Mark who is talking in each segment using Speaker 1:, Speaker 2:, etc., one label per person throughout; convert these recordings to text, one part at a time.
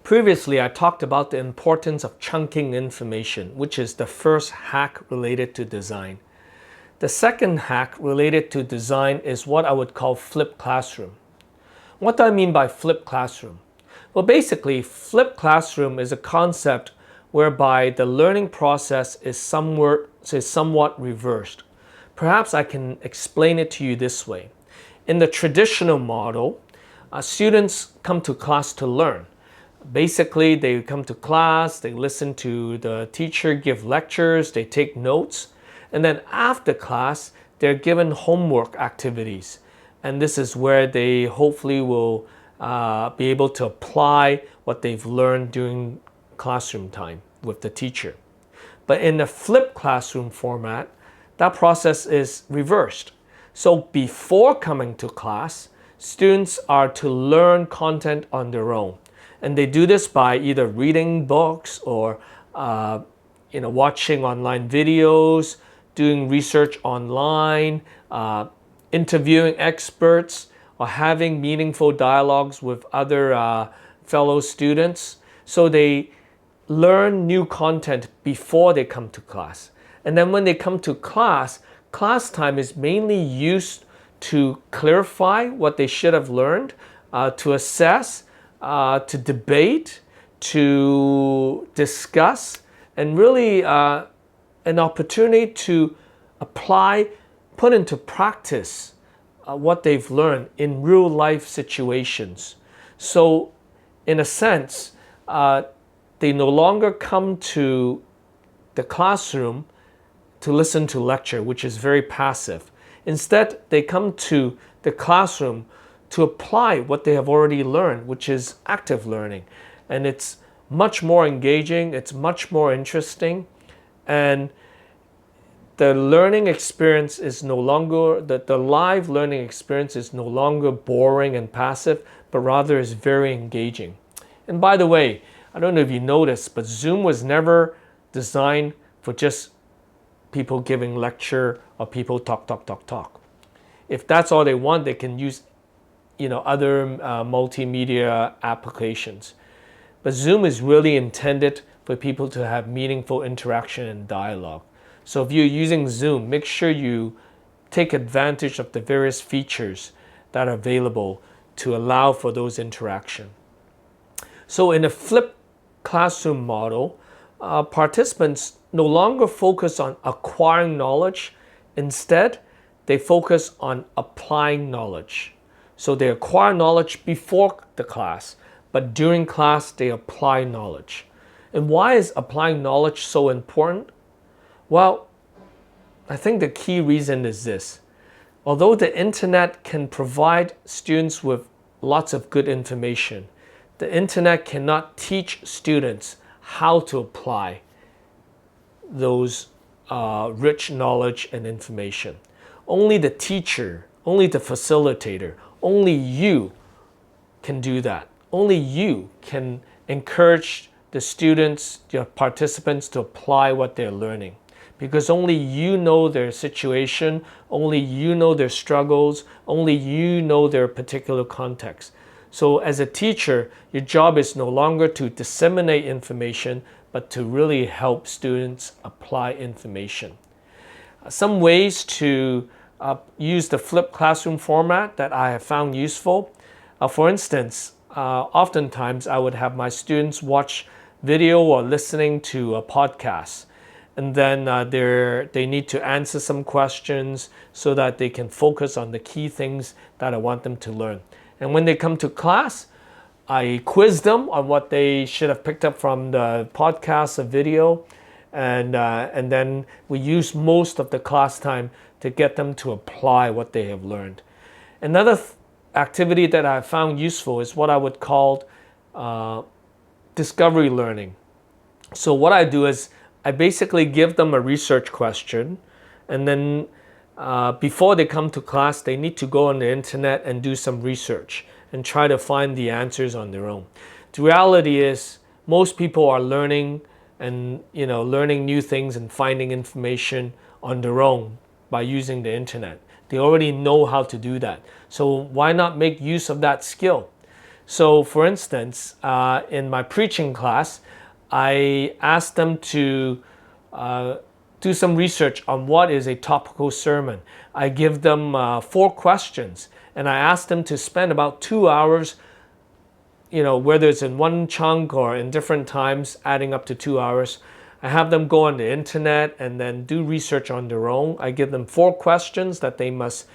Speaker 1: Previously, I talked about the importance of chunking information, which is the first hack related to design. The second hack related to design is what I would call flipped classroom. What do I mean by flipped classroom? Well, basically, flipped classroom is a concept whereby the learning process is somewhat reversed. Perhaps I can explain it to you this way. In the traditional model, students come to class to learn. Basically, they come to class, they listen to the teacher give lectures, they take notes, and then after class, they're given homework activities. And this is where they hopefully will be able to apply what they've learned during classroom time with the teacher. But in the flipped classroom format, that process is reversed. So before coming to class, students are to learn content on their own. And they do this by either reading books or watching online videos, doing research online, interviewing experts, or having meaningful dialogues with other fellow students. So they learn new content before they come to class. And then when they come to class, class time is mainly used to clarify what they should have learned, to assess, to debate, to discuss, and really an opportunity to apply, put into practice what they've learned in real life situations. So in a sense, they no longer come to the classroom to listen to lecture, which is very passive. Instead, they come to the classroom to apply what they have already learned, which is active learning. And it's much more engaging, it's much more interesting, and the learning experience is no longer, the live learning experience is no longer boring and passive, but rather is very engaging. And by the way, I don't know if you noticed, but Zoom was never designed for just people giving lecture or people talk. If that's all they want, they can use other multimedia applications. But Zoom is really intended for people to have meaningful interaction and dialogue. So if you're using Zoom, make sure you take advantage of the various features that are available to allow for those interaction. So in a flipped classroom model, participants no longer focus on acquiring knowledge. Instead, they focus on applying knowledge. So they acquire knowledge before the class, but during class, they apply knowledge. And why is applying knowledge so important? Well, I think the key reason is this. Although the internet can provide students with lots of good information, the internet cannot teach students how to apply those rich knowledge and information. Only the teacher, only the facilitator, only you can do that. Only you can encourage the students, your participants, to apply what they're learning. Because only you know their situation, only you know their struggles, only you know their particular context. So as a teacher, your job is no longer to disseminate information, but to really help students apply information. Some ways to use the flipped classroom format that I have found useful. For instance, oftentimes I would have my students watch video or listening to a podcast. And then they need to answer some questions so that they can focus on the key things that I want them to learn. And when they come to class, I quiz them on what they should have picked up from the podcast or video. And then we use most of the class time to get them to apply what they have learned. Another activity that I found useful is what I would call discovery learning. So what I do is I basically give them a research question, and then before they come to class, they need to go on the internet and do some research and try to find the answers on their own. The reality is most people are learning and learning new things and finding information on their own by using the internet. They already know how to do that. So why not make use of that skill? So for instance, in my preaching class, I asked them to do some research on what is a topical sermon. I give them 4 questions, and I ask them to spend about 2 hours, whether it's in one chunk or in different times, adding up to 2 hours. I have them go on the internet and then do research on their own. I give them 4 questions that they must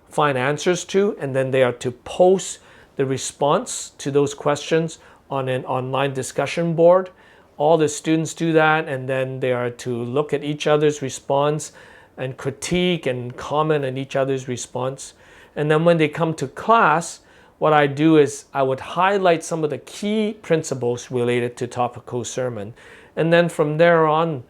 Speaker 1: find answers to, and then they are to post the response to those questions on an online discussion board. All the students do that, and then they are to look at each other's response and critique and comment on each other's response. And then when they come to class, what I do is I would highlight some of the key principles related to topical sermon. And then from there on,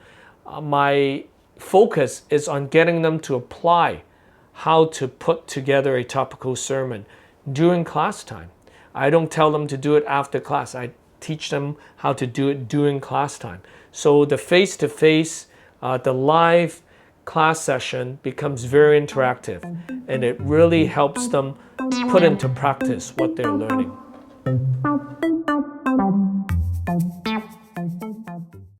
Speaker 1: my focus is on getting them to apply how to put together a topical sermon during class time. I don't tell them to do it after class. I teach them how to do it during class time. So the face-to-face, the live class session becomes very interactive, and it really helps them put into practice what they're learning.